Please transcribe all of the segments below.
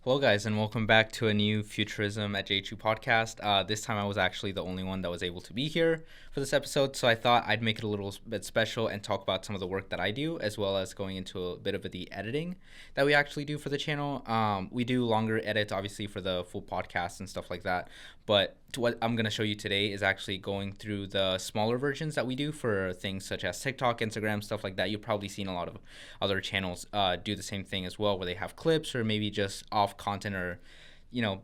Hello, guys, and welcome back to a new Futurism at J2 podcast. This time I was actually the only one that was able to be here for this episode, so I thought I'd make it a little bit special and talk about some of the work that I do, as well as going into a bit of the editing that we actually do for the channel. We do longer edits, obviously, for the full podcast and stuff like that, but what I'm going to show you today is actually going through the smaller versions that we do for things such as TikTok, Instagram, stuff like that. You've probably seen a lot of other channels do the same thing as well, where they have clips or maybe just off content or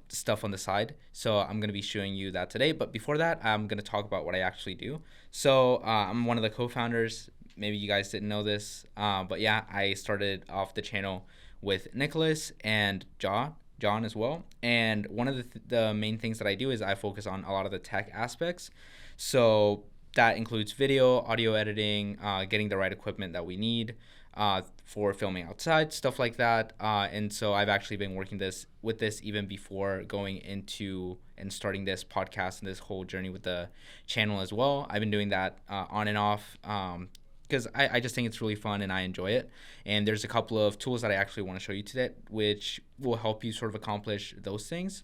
stuff on the side. So I'm going to be showing you that today, but before that I'm going to talk about what I actually do. So I'm one of the co-founders. Maybe you guys didn't know this, but yeah, I started off the channel with Nicholas and John as well. And one of the main things that I do is I focus on a lot of the tech aspects. So that includes video, audio editing, getting the right equipment that we need for filming outside, stuff like that. And so I've actually been working with this even before going into and starting this podcast and this whole journey with the channel as well. I've been doing that on and off. Because I just think it's really fun and I enjoy it. And there's a couple of tools that I actually want to show you today, which will help you sort of accomplish those things.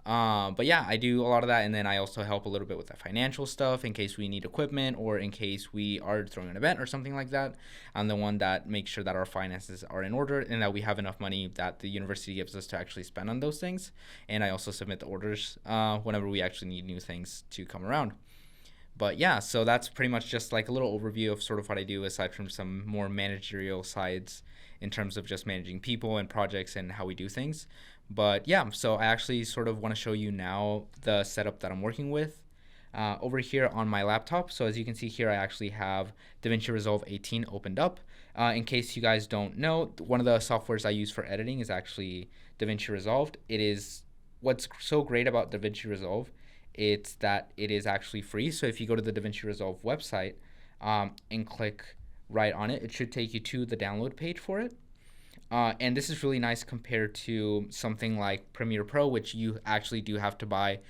But yeah, I do a lot of that, and then I also help a little bit with the financial stuff in case we need equipment or in case we are throwing an event or something like that. I'm the one that makes sure that our finances are in order and that we have enough money that the university gives us to actually spend on those things. And I also submit the orders whenever we actually need new things to come around. But yeah, so that's pretty much just like a little overview of sort of what I do, aside from some more managerial sides in terms of just managing people and projects and how we do things. But yeah, so I actually sort of want to show you now the setup that I'm working with over here on my laptop. So as you can see here, I actually have DaVinci Resolve 18 opened up. In case you guys don't know, one of the softwares I use for editing is actually DaVinci Resolve. It is what's so great about DaVinci Resolve, it's that it is actually free. So if you go to the DaVinci Resolve website and click right on it, it should take you to the download page for it. And this is really nice compared to something like Premiere Pro, which you actually do have to buy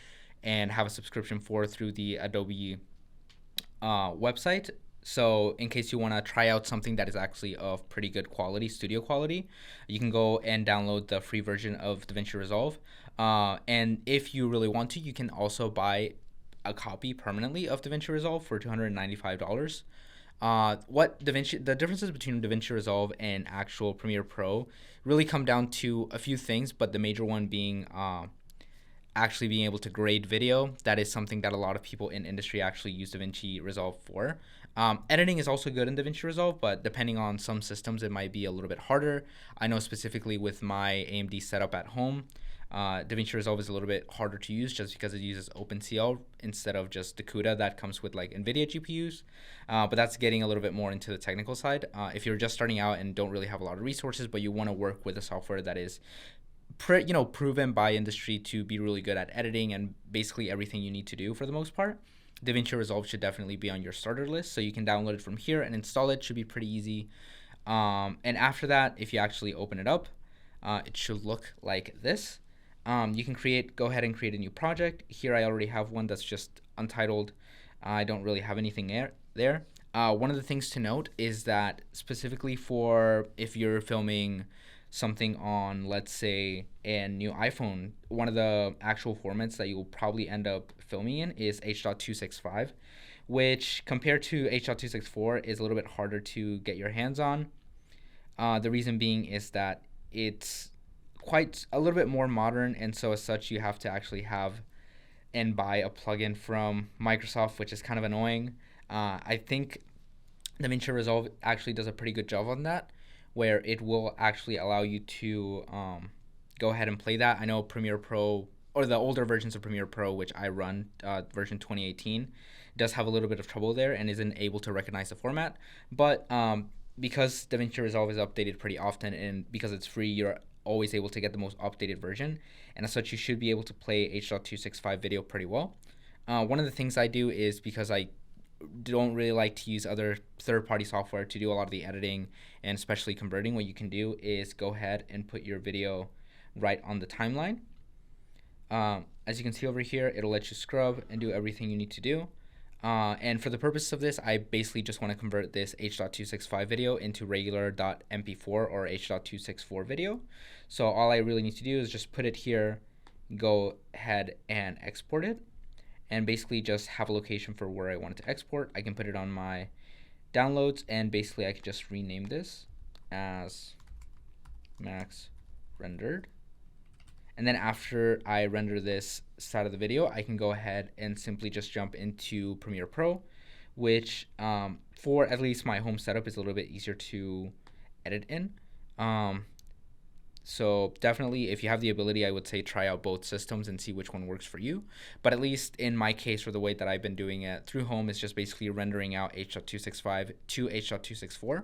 and have a subscription for through the Adobe website. So in case you want to try out something that is actually of pretty good quality, studio quality, you can go and download the free version of DaVinci Resolve. And if you really want to, you can also buy a copy permanently of DaVinci Resolve for $295. The differences between DaVinci Resolve and actual Premiere Pro really come down to a few things, but the major one being actually being able to grade video. That is something that a lot of people in industry actually use DaVinci Resolve for. Editing is also good in DaVinci Resolve, but depending on some systems, it might be a little bit harder. I know specifically with my AMD setup at home, DaVinci Resolve is a little bit harder to use just because it uses OpenCL instead of just the CUDA that comes with like NVIDIA GPUs. But that's getting a little bit more into the technical side. If you're just starting out and don't really have a lot of resources, but you want to work with a software that is proven by industry to be really good at editing and basically everything you need to do for the most part, DaVinci Resolve should definitely be on your starter list. So you can download it from here and install it. Should be pretty easy. And after that, if you actually open it up, it should look like this. You can go ahead and create a new project. Here I already have one that's just untitled. I don't really have anything there. One of the things to note is that specifically for if you're filming something on, let's say, a new iPhone, one of the actual formats that you'll probably end up filming in is H.265, which compared to H.264 is a little bit harder to get your hands on. The reason being is that it's quite a little bit more modern, and so as such you have to actually have and buy a plugin from Microsoft, which is kind of annoying. I think DaVinci Resolve actually does a pretty good job on that, where it will actually allow you to go ahead and play that. I know Premiere Pro, or the older versions of Premiere Pro, which I run, version 2018, does have a little bit of trouble there and isn't able to recognize the format. But because DaVinci Resolve is updated pretty often and because it's free, you're always able to get the most updated version. And as such, you should be able to play H.265 video pretty well. One of the things I do is, because I don't really like to use other third-party software to do a lot of the editing and especially converting, what you can do is go ahead and put your video right on the timeline. As you can see over here, it'll let you scrub and do everything you need to do. And for the purpose of this, I basically just want to convert this H.265 video into regular .mp4 or H.264 video. So all I really need to do is just put it here, go ahead and export it, and basically just have a location for where I want it to export. I can put it on my downloads, and basically I can just rename this as max rendered. And then after I render this side of the video, I can go ahead and simply just jump into Premiere Pro, which for at least my home setup is a little bit easier to edit in. So definitely, if you have the ability, I would say try out both systems and see which one works for you. But at least in my case, or the way that I've been doing it through home, is just basically rendering out H.265 to H.264.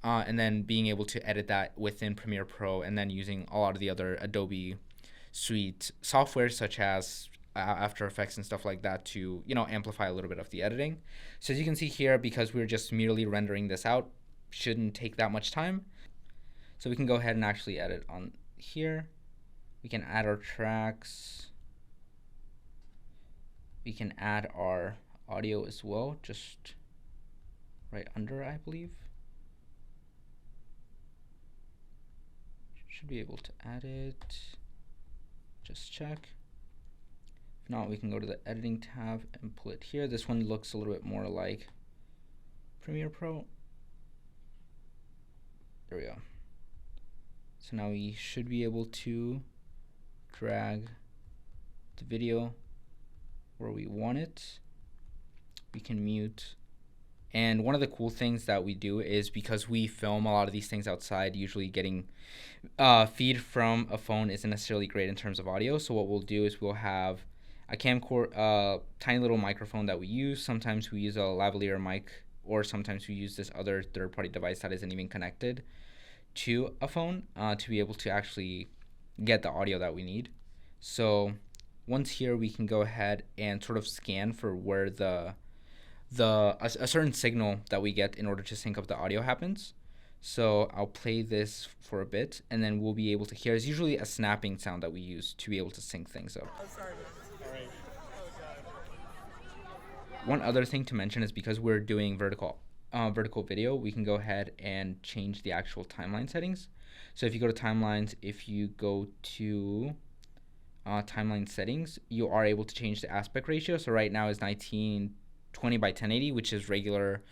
And then being able to edit that within Premiere Pro, and then using a lot of the other Adobe Suite software such as After Effects and stuff like that to, amplify a little bit of the editing. So as you can see here, because we're just merely rendering this out, shouldn't take that much time. So we can go ahead and actually edit on here. We can add our tracks. We can add our audio as well, just right under, I believe. Should be able to add it. Just check. If not, we can go to the editing tab and pull it here. This one looks a little bit more like Premiere Pro. There we go. So now we should be able to drag the video where we want it. We can mute. And one of the cool things that we do is, because we film a lot of these things outside, usually getting feed from a phone isn't necessarily great in terms of audio. So what we'll do is we'll have a camcorder, tiny little microphone that we use. Sometimes we use a lavalier mic, or sometimes we use this other third-party device that isn't even connected to a phone to be able to actually get the audio that we need. So once here, we can go ahead and sort of scan for where a certain signal that we get in order to sync up the audio happens. So I'll play this for a bit, and then we'll be able to hear. It's usually a snapping sound that we use to be able to sync things up. One other thing to mention is, because we're doing vertical video, we can go ahead and change the actual timeline settings. So if you go to timelines, if you go to timeline settings, you are able to change the aspect ratio. So right now is 1920 by 1080, which is regular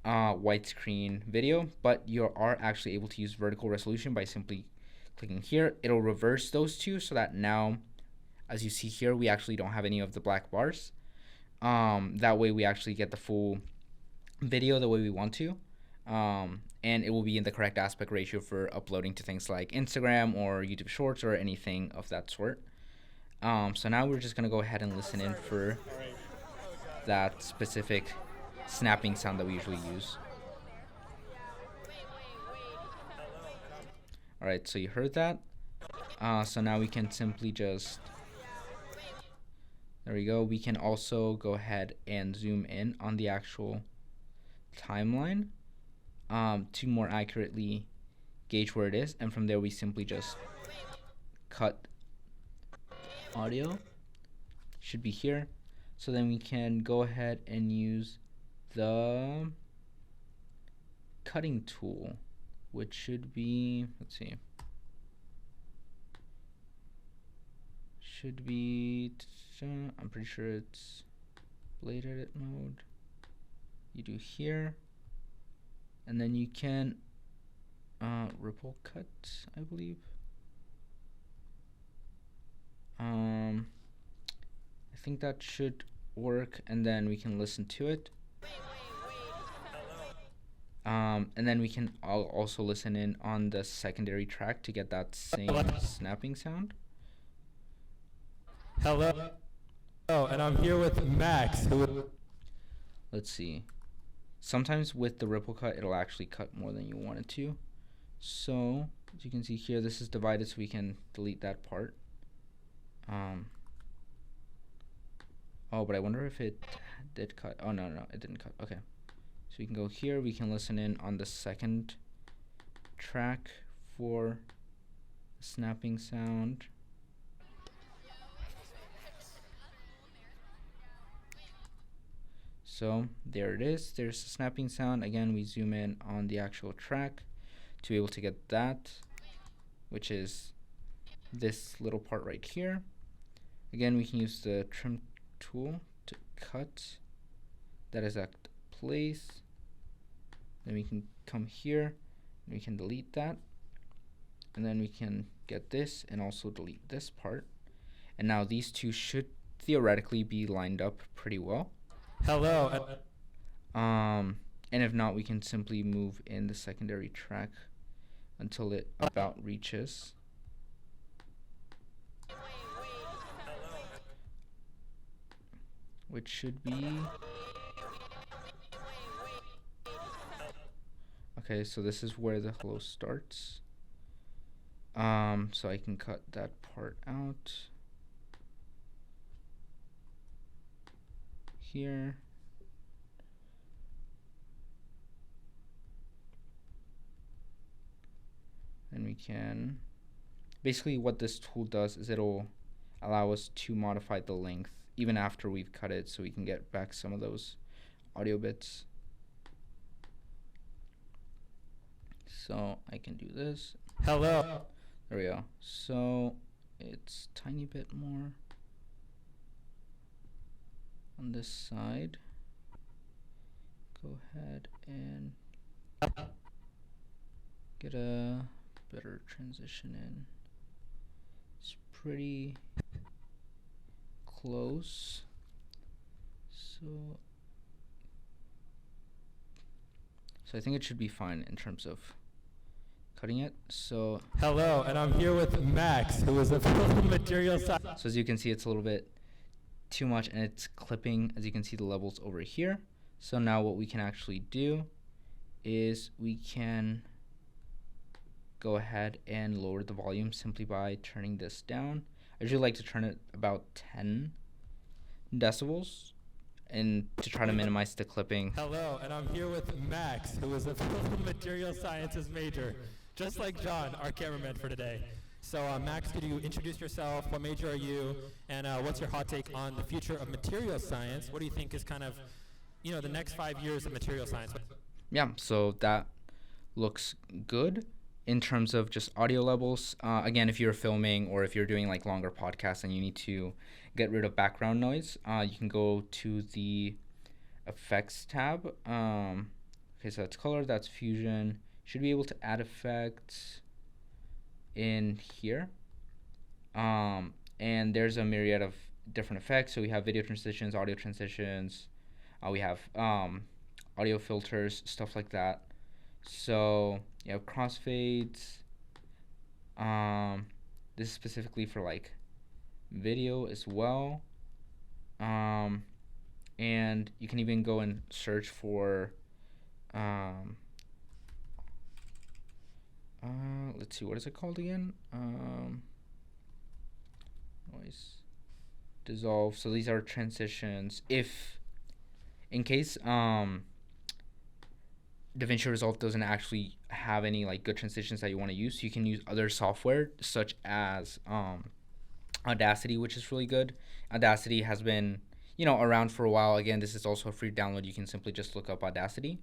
widescreen video, but you are actually able to use vertical resolution by simply clicking here. It'll reverse those two, so that now, as you see here, we actually don't have any of the black bars. That way we actually get the full video the way we want to, and it will be in the correct aspect ratio for uploading to things like Instagram or YouTube Shorts or anything of that sort. So now we're just going to go ahead and listen in for that specific snapping sound that we usually use. Alright, so you heard that. So now we can simply just, there we go. We can also go ahead and zoom in on the actual timeline to more accurately gauge where it is, and from there we simply just cut audio. Should be here. So then we can go ahead and use the cutting tool, which should be, let's see, should be, I'm pretty sure it's blade edit mode. You do here, and then you can ripple cut, I believe. I think that should work, and then we can listen to it. And then we can also listen in on the secondary track to get that same snapping sound. Hello. Oh, and I'm here with Max. Let's see. Sometimes with the ripple cut, it'll actually cut more than you want it to. So, as you can see here, this is divided, so we can delete that part. Oh, but I wonder if it did cut. Oh, no, it didn't cut. Okay. So we can go here. We can listen in on the second track for the snapping sound. So there it is. There's the snapping sound. Again, we zoom in on the actual track to be able to get that, which is this little part right here. Again, we can use the trim tool to cut that exact place. Then we can come here and we can delete that. And then we can get this and also delete this part. And now these two should theoretically be lined up pretty well. Hello. And if not, we can simply move in the secondary track until it about reaches. Which should be... Okay, so this is where the hello starts. So I can cut that part out. Here. And we can... Basically what this tool does is it'll allow us to modify the length even after we've cut it, so we can get back some of those audio bits. So I can do this. Hello. There we go. So it's a tiny bit more on this side. Go ahead and get a better transition in. It's pretty close. So I think it should be fine in terms of cutting it. So Hello, and I'm here with Max, who is a material science. So as you can see, it's a little bit too much and it's clipping, as you can see, the levels over here. So now what we can actually do is we can go ahead and lower the volume simply by turning this down. I usually like to turn it about 10 decibels and to try to minimize the clipping. Hello, and I'm here with Max, who is a material sciences major, just like John, our cameraman for today. So Max, could you introduce yourself? What major are you? And what's your hot take on the future of material science? What do you think is kind of, the next 5 years of material science? Yeah, so that looks good in terms of just audio levels. Again, if you're filming or if you're doing like longer podcasts and you need to get rid of background noise, you can go to the effects tab. Okay, so that's color, that's fusion. Should be able to add effects in here. And there's a myriad of different effects. So we have video transitions, audio transitions, we have audio filters, stuff like that. So you have crossfades. This is specifically for like video as well. And you can even go and search for let's see, what is it called again? Noise dissolve. So these are transitions. If in case DaVinci Resolve doesn't actually have any like good transitions that you want to use, you can use other software such as Audacity, which is really good. Audacity has been around for a while. Again, this is also a free download. You can simply just look up Audacity,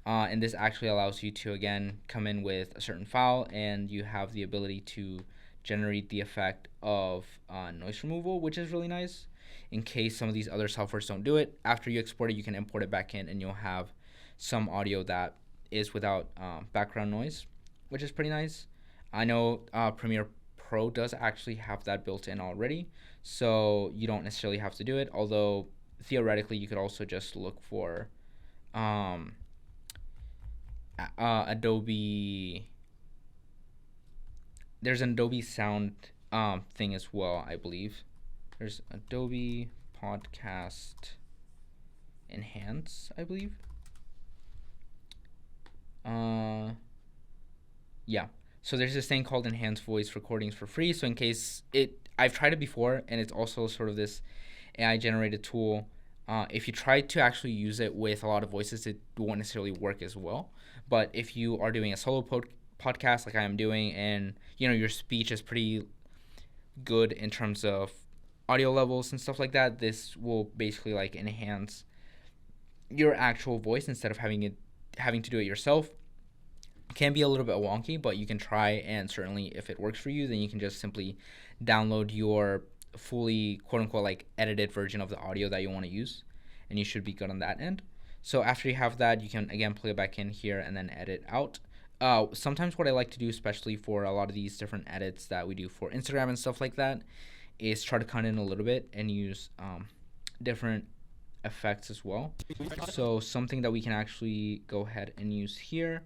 and this actually allows you to again come in with a certain file, and you have the ability to generate the effect of noise removal, which is really nice. In case some of these other softwares don't do it, after you export it, you can import it back in, and you'll have some audio that is without background noise, which is pretty nice. I know Premiere Pro does actually have that built in already, so you don't necessarily have to do it, although theoretically you could also just look for Adobe. There's an Adobe Sound thing as well, I believe. There's Adobe Podcast Enhance, I believe. Yeah. So there's this thing called enhanced voice recordings for free. So in case I've tried it before, and it's also sort of this AI generated tool. If you try to actually use it with a lot of voices, it won't necessarily work as well. But if you are doing a solo podcast like I am doing, and your speech is pretty good in terms of audio levels and stuff like that, this will basically like enhance your actual voice instead of having to do it yourself. It can be a little bit wonky, but you can try, and certainly if it works for you, then you can just simply download your fully quote unquote like edited version of the audio that you want to use, and you should be good on that end. So after you have that, you can again play it back in here and then edit out. Sometimes what I like to do, especially for a lot of these different edits that we do for Instagram and stuff like that, is try to cut in a little bit and use different effects as well. So something that we can actually go ahead and use here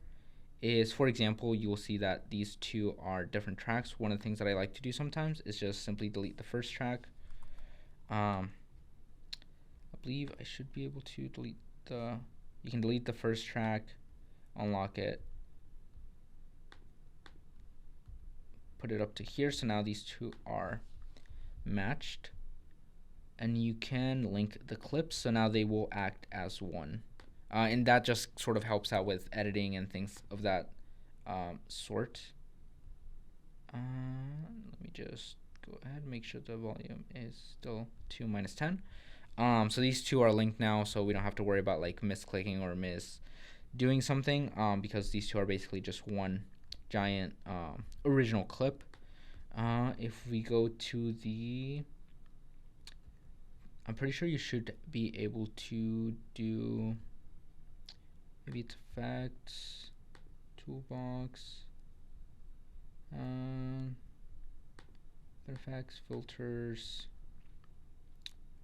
is, for example, you will see that these two are different tracks. One of the things that I like to do sometimes is just simply delete the first track. I believe I should be able to delete you can delete the first track, unlock it, put it up to here. So now these two are matched, and you can link the clips. So now they will act as one. And that just sort of helps out with editing and things of that sort. Let me just go ahead and make sure the volume is still 2 minus 10. So these two are linked now, so we don't have to worry about like misclicking or doing something, because these two are basically just one giant original clip. If we go to I'm pretty sure you should be able to do, maybe it's effects, toolbox, effects, filters.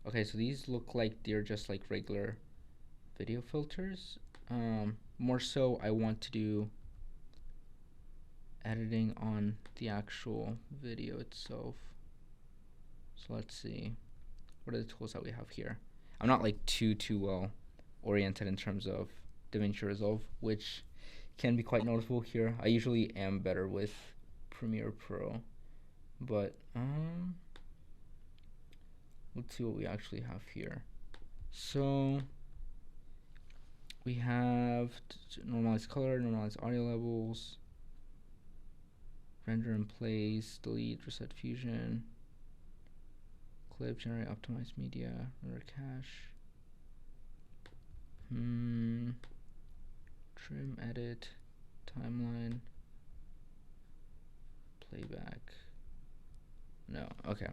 Okay, so these look like they're just like regular video filters. More so I want to do editing on the actual video itself. So let's see, what are the tools that we have here? I'm not like too well oriented in terms of DaVinci Resolve, which can be quite noticeable here. I usually am better with Premiere Pro, but let's see what we actually have here. So we have normalize color, normalize audio levels, render in place, delete, reset fusion, clip, generate, optimize media, render cache, trim, edit, timeline, playback. No, okay.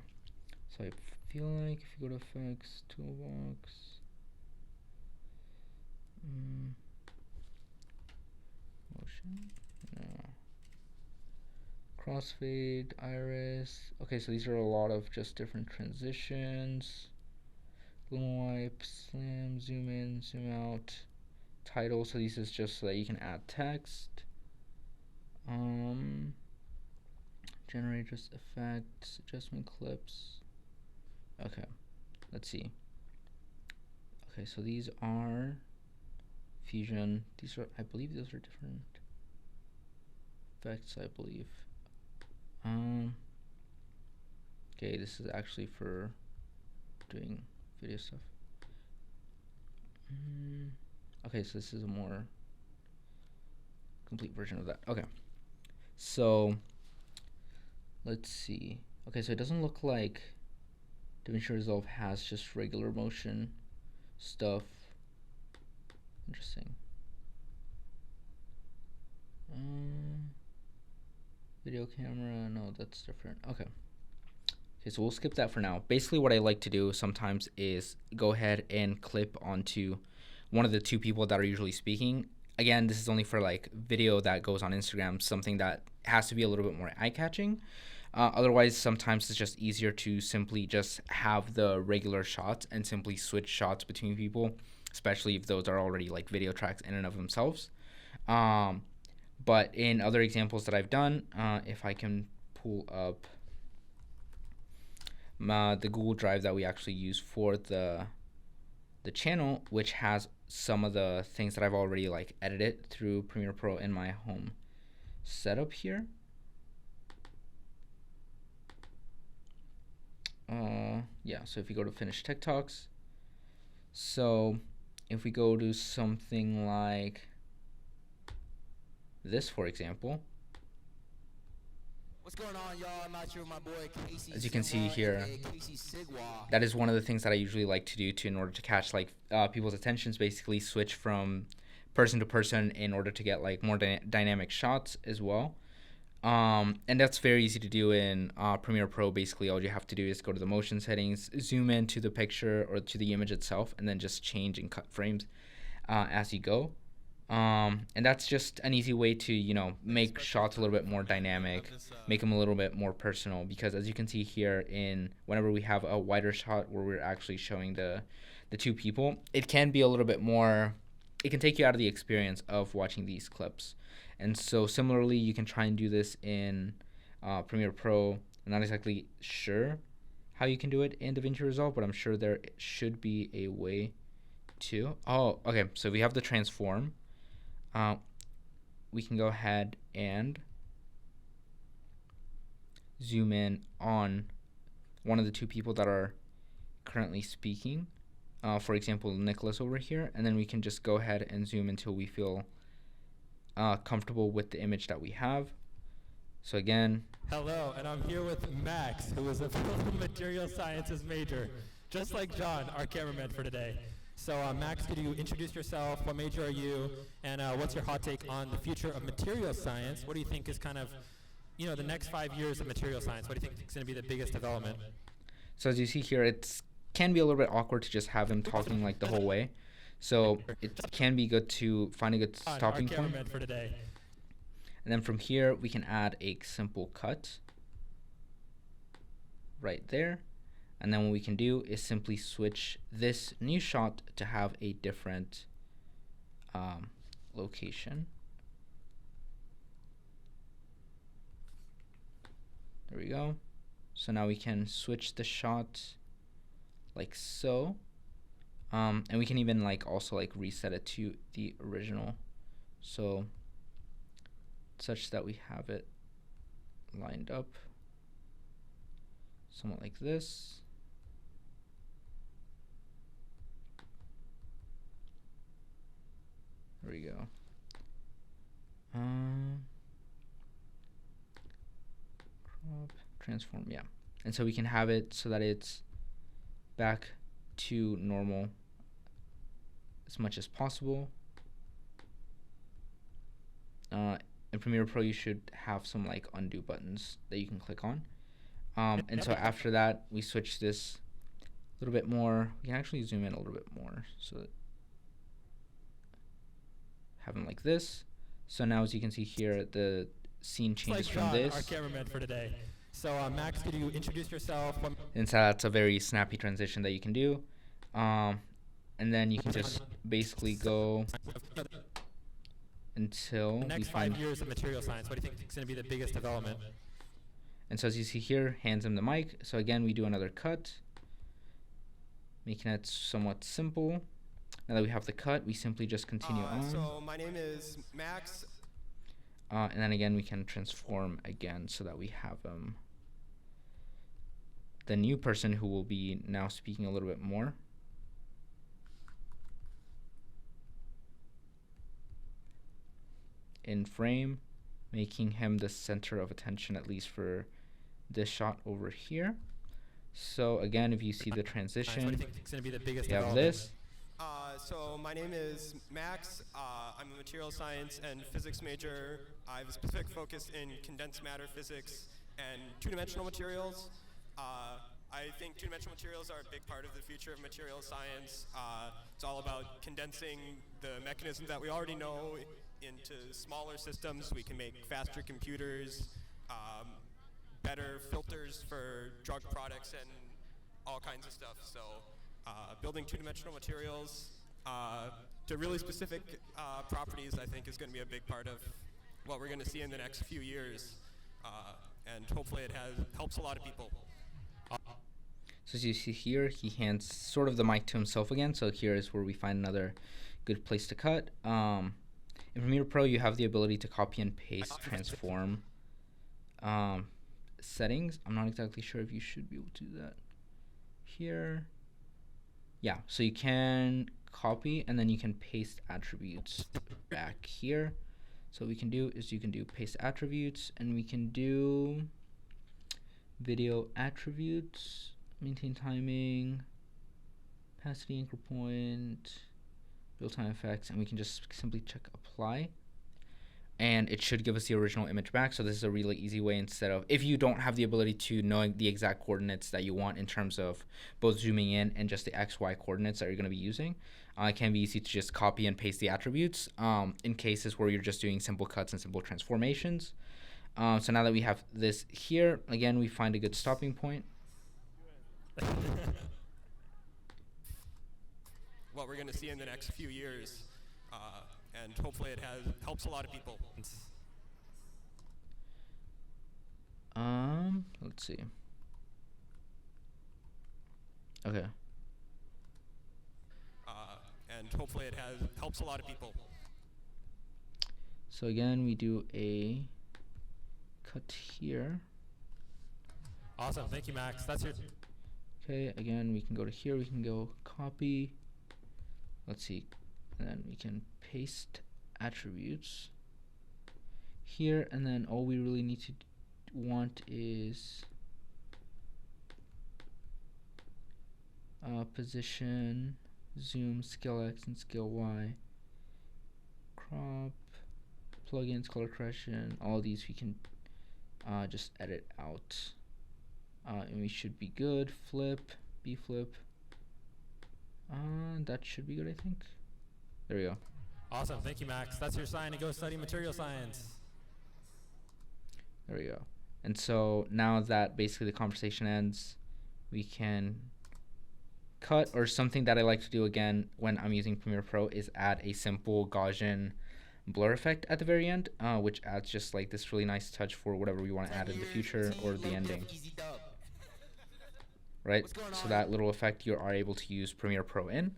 So I feel like if you go to effects, toolbox, motion, no, crossfade, iris. Okay, so these are a lot of just different transitions. Lumen wipe, slam, zoom in, zoom out, title. So this is just so that you can add text. Generate just effects, adjustment clips. Okay, let's see. Okay, so these are fusion. These are, I believe those are different effects, I believe. Okay, this is actually for doing video stuff. Okay, so this is a more complete version of that. Okay, so let's see. Okay, so it doesn't look like DaVinci Resolve has just regular motion stuff. Interesting. Video camera, no, that's different. Okay, so we'll skip that for now. Basically what I like to do sometimes is go ahead and clip onto one of the two people that are usually speaking. Again, this is only for like video that goes on Instagram, something that has to be a little bit more eye-catching. Otherwise, sometimes it's just easier to simply just have the regular shots and simply switch shots between people, especially if those are already like video tracks in and of themselves. But in other examples that I've done, if I can pull up the Google Drive that we actually use for the channel, which has some of the things that I've already like edited through Premiere Pro in my home setup here. Yeah, so if you go to finish TikToks, so if we go to something like this, for example. going on, y'all? I'm out here with my boy Casey. As you can see here, Casey Sigwa. that is one of the things that I usually like to do to in order to catch like people's attentions. Basically, switch from person to person in order to get like more dynamic shots as well. And that's very easy to do in Premiere Pro. Basically, all you have to do is go to the motion settings, zoom into the picture or to the image itself, and then just change and cut frames as you go. And that's just an easy way to, make shots a little bit more dynamic, make them a little bit more personal. Because as you can see here, in whenever we have a wider shot where we're actually showing the two people, it can be a little bit more. It can take you out of the experience of watching these clips. And so similarly, you can try and do this in Premiere Pro. I'm not exactly sure how you can do it in DaVinci Resolve, but I'm sure there should be a way to. Oh, okay. So we have the transform. We can go ahead and zoom in on one of the two people that are currently speaking. For example, Nicholas over here, and then we can just go ahead and zoom until we feel comfortable with the image that we have. So again, Hello, and I'm here with Max, who is a film material sciences major, just like John, our cameraman for today. So Max, could you introduce yourself? What major are you? And what's your hot take on the future of material science? What do you think is kind of, the next 5 years of material science? What do you think is going to be the biggest development? so as you see here, it can be a little bit awkward to just have him talking like the whole way. So it can be good to find a good stopping our point. cameraman for today. And then from here, we can add a simple cut right there. And then what we can do is simply switch this new shot to have a different location. There we go. So now we can switch the shot like so. And we can even also reset it to the original. So such that we have it lined up somewhat like this. There we go. Crop, transform, yeah. And so we can have it so that it's back to normal as much as possible. In Premiere Pro, you should have some undo buttons that you can click on. And so after that, we switch this a little bit more. We can actually zoom in a little bit more so that have them like this. So now, as you can see here, the scene changes from this. Our cameraman for today. So Max, could you introduce yourself? And so that's a very snappy transition that you can do. And then you can just basically go until the next we find 5 years of material science. What do you think is going to be the biggest development? And so as you see here, hands him the mic. So again, we do another cut, making it somewhat simple. Now that we have the cut, we simply just continue on. So my name is Max. And then again, we can transform again so that we have the new person who will be now speaking a little bit more. In frame, making him the center of attention, at least for this shot over here. So again, if you see the transition, What do you think is going to be the biggest you have development? this. So my name is Max. I'm a material science and physics major. I have a specific focus in condensed matter physics and two-dimensional materials. I think two-dimensional materials are a big part of the future of material science. It's all about condensing the mechanisms that we already know into smaller systems. We can make faster computers, better filters for drug products, and all kinds of stuff. So building two-dimensional materials to really specific properties, I think, is going to be a big part of what we're going to see in the next few years. And hopefully it helps a lot of people. So as you see here, he hands sort of the mic to himself again. So here is where we find another good place to cut. In Premiere Pro, you have the ability to copy and paste, transform settings. I'm not exactly sure if you should be able to do that here. Yeah, so you can copy and then you can paste attributes back here. So what we can do is you can do paste attributes, and we can do video attributes, maintain timing, opacity, anchor point, real-time effects, and we can just simply check apply. And it should give us the original image back. So this is a really easy way, instead of, if you don't have the ability to know the exact coordinates that you want in terms of both zooming in and just the XY coordinates that you're going to be using, it can be easy to just copy and paste the attributes in cases where you're just doing simple cuts and simple transformations. So now that we have this here, again, we find a good stopping point. What we're going to see in the next few years, and hopefully it helps a lot of people. Let's see. Okay. And hopefully it helps a lot of people. So again, we do a cut here. Awesome. Thank you, Max. That's your... Okay, again, we can go to here. We can go copy. Let's see. And then we can paste attributes here. And then all we really need to want is position, zoom, scale X and scale Y, crop, plugins, color correction. All these we can just edit out. And we should be good. Flip, B-flip. That should be good, I think. There we go. Awesome. Thank you, Max. That's your sign to go study material science. There we go. And so now that basically the conversation ends, we can cut, or something that I like to do again when I'm using Premiere Pro is add a simple Gaussian blur effect at the very end, which adds just like this really nice touch for whatever we want to add in the future or the ending. Right? So that little effect you are able to use Premiere Pro in.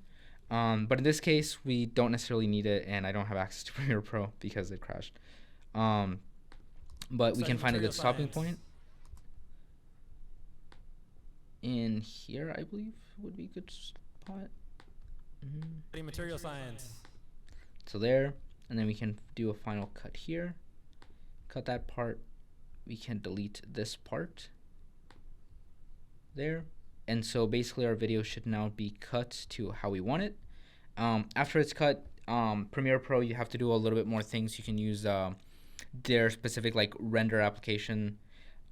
But in this case, we don't necessarily need it, and I don't have access to Premiere Pro because it crashed. But we can find a good stopping point. In here, I believe, would be a good spot. Material science. So there, and then we can do a final cut here. Cut that part. We can delete this part. There. And so basically our video should now be cut to how we want it. After it's cut, Premiere Pro, you have to do a little bit more things. You can use their specific like render application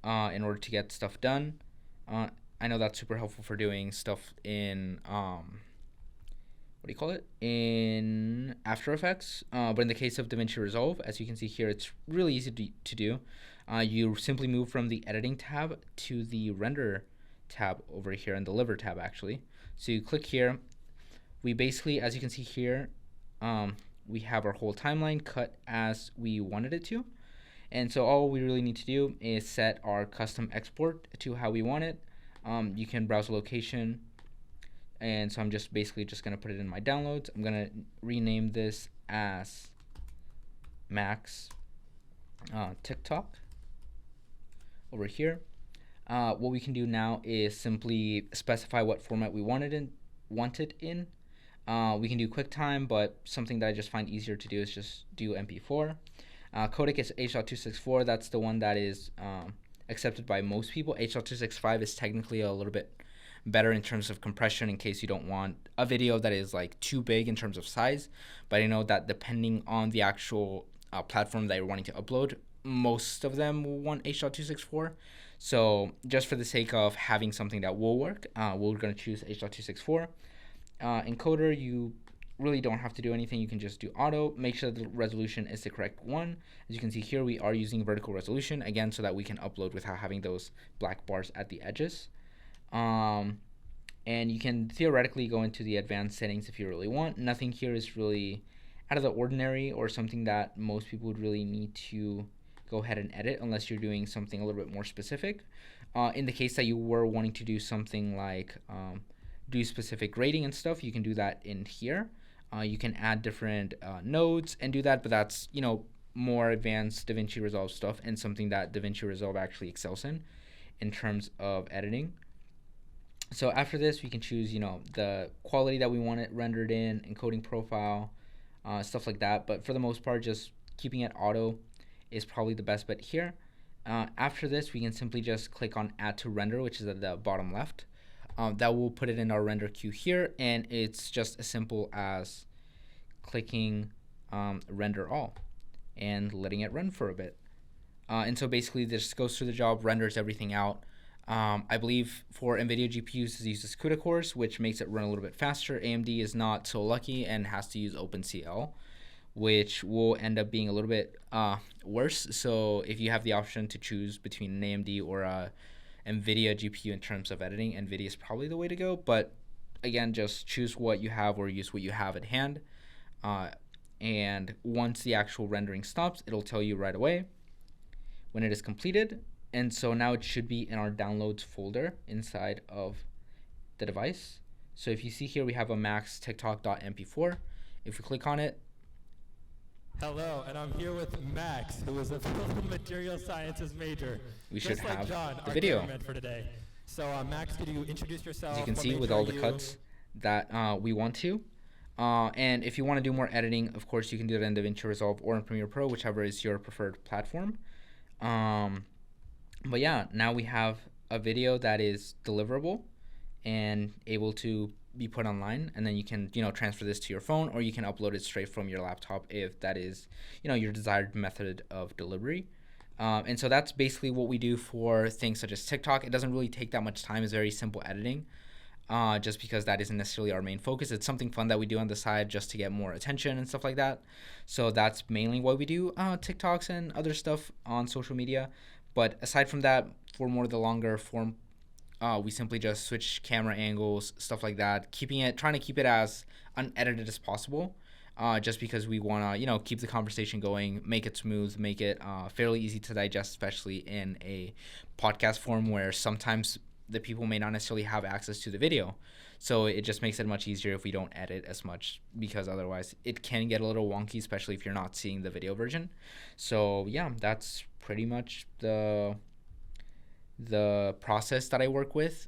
in order to get stuff done. I know that's super helpful for doing stuff in in After Effects. But in the case of DaVinci Resolve, as you can see here, it's really easy to do. You simply move from the editing tab to the render tab over here, and the deliver tab actually. So you click here. We basically, as you can see here, we have our whole timeline cut as we wanted it to. And so all we really need to do is set our custom export to how we want it. You can browse a location, and so I'm just basically just going to put it in my downloads. I'm going to rename this as Max TikTok over here. What we can do now is simply specify what format we want it in. We can do QuickTime, but something that I just find easier to do is just do MP4. Codec is H.264. That's the one that is accepted by most people. H.265 is technically a little bit better in terms of compression in case you don't want a video that is like too big in terms of size. But I know that depending on the actual platform that you're wanting to upload, most of them will want H.264. So just for the sake of having something that will work, we're going to choose H.264. Encoder, you really don't have to do anything. You can just do auto. Make sure the resolution is the correct one. As you can see here, we are using vertical resolution, again, so that we can upload without having those black bars at the edges. And you can theoretically go into the advanced settings if you really want. Nothing here is really out of the ordinary or something that most people would really need to go ahead and edit unless you're doing something a little bit more specific. In the case that you were wanting to do something like do specific grading and stuff, you can do that in here. You can add different nodes and do that, but that's, you know, more advanced DaVinci Resolve stuff and something that DaVinci Resolve actually excels in terms of editing. So after this, we can choose, you know, the quality that we want it rendered in, encoding profile, stuff like that. But for the most part, just keeping it auto is probably the best bet here. After this, we can simply just click on Add to Render, which is at the bottom left. That will put it in our render queue here, and it's just as simple as clicking Render All and letting it run for a bit. And so basically this goes through the job, renders everything out. I believe for NVIDIA GPUs it uses CUDA cores, which makes it run a little bit faster. AMD is not so lucky and has to use OpenCL, which will end up being a little bit worse. So if you have the option to choose between an AMD or a NVIDIA GPU in terms of editing, NVIDIA is probably the way to go. But again, just choose what you have or use what you have at hand. And once the actual rendering stops, it'll tell you right away when it is completed. And so now it should be in our downloads folder inside of the device. So if you see here, we have a max tiktok.mp4. If we click on it, Hello, and I'm here with Max, who is a material sciences major. we just should like have John, the our video. cameraman for today. So Max, could you introduce yourself? As you can What see, major with all are the you? cuts that we want to. And if you want to do more editing, of course, you can do it in DaVinci Resolve or in Premiere Pro, whichever is your preferred platform. But yeah, now we have a video that is deliverable and able to be put online, and then you can transfer this to your phone, or you can upload it straight from your laptop if that is your desired method of delivery. And so that's basically what we do for things such as TikTok. It doesn't really take that much time. It's very simple editing, just because that isn't necessarily our main focus. It's something fun that we do on the side just to get more attention and stuff like that. So that's mainly why we do TikToks and other stuff on social media. But aside from that, for more of the longer form, we simply just switch camera angles, stuff like that, trying to keep it as unedited as possible, just because we want to, keep the conversation going, make it smooth, make it fairly easy to digest, especially in a podcast form where sometimes the people may not necessarily have access to the video. So it just makes it much easier if we don't edit as much, because otherwise it can get a little wonky, especially if you're not seeing the video version. So yeah, that's pretty much the process that I work with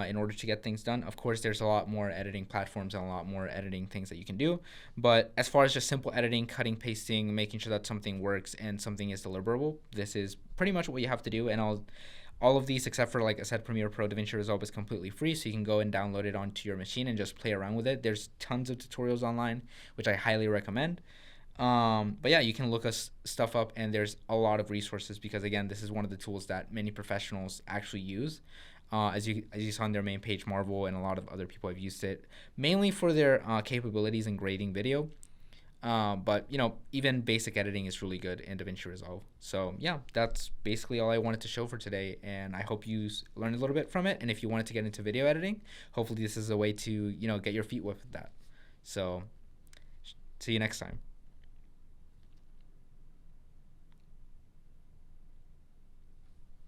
in order to get things done. Of course, there's a lot more editing platforms and a lot more editing things that you can do. But as far as just simple editing, cutting, pasting, making sure that something works and something is deliverable, this is pretty much what you have to do. And all of these, except for, like I said, Premiere Pro, DaVinci Resolve is completely free, so you can go and download it onto your machine and just play around with it. There's tons of tutorials online, which I highly recommend. But yeah, you can look us stuff up, and there's a lot of resources, because again, this is one of the tools that many professionals actually use. As you saw on their main page, Marvel and a lot of other people have used it mainly for their capabilities in grading video. But even basic editing is really good in DaVinci Resolve. So yeah, that's basically all I wanted to show for today, and I hope you learned a little bit from it. And if you wanted to get into video editing, hopefully this is a way to get your feet wet with that. So see you next time.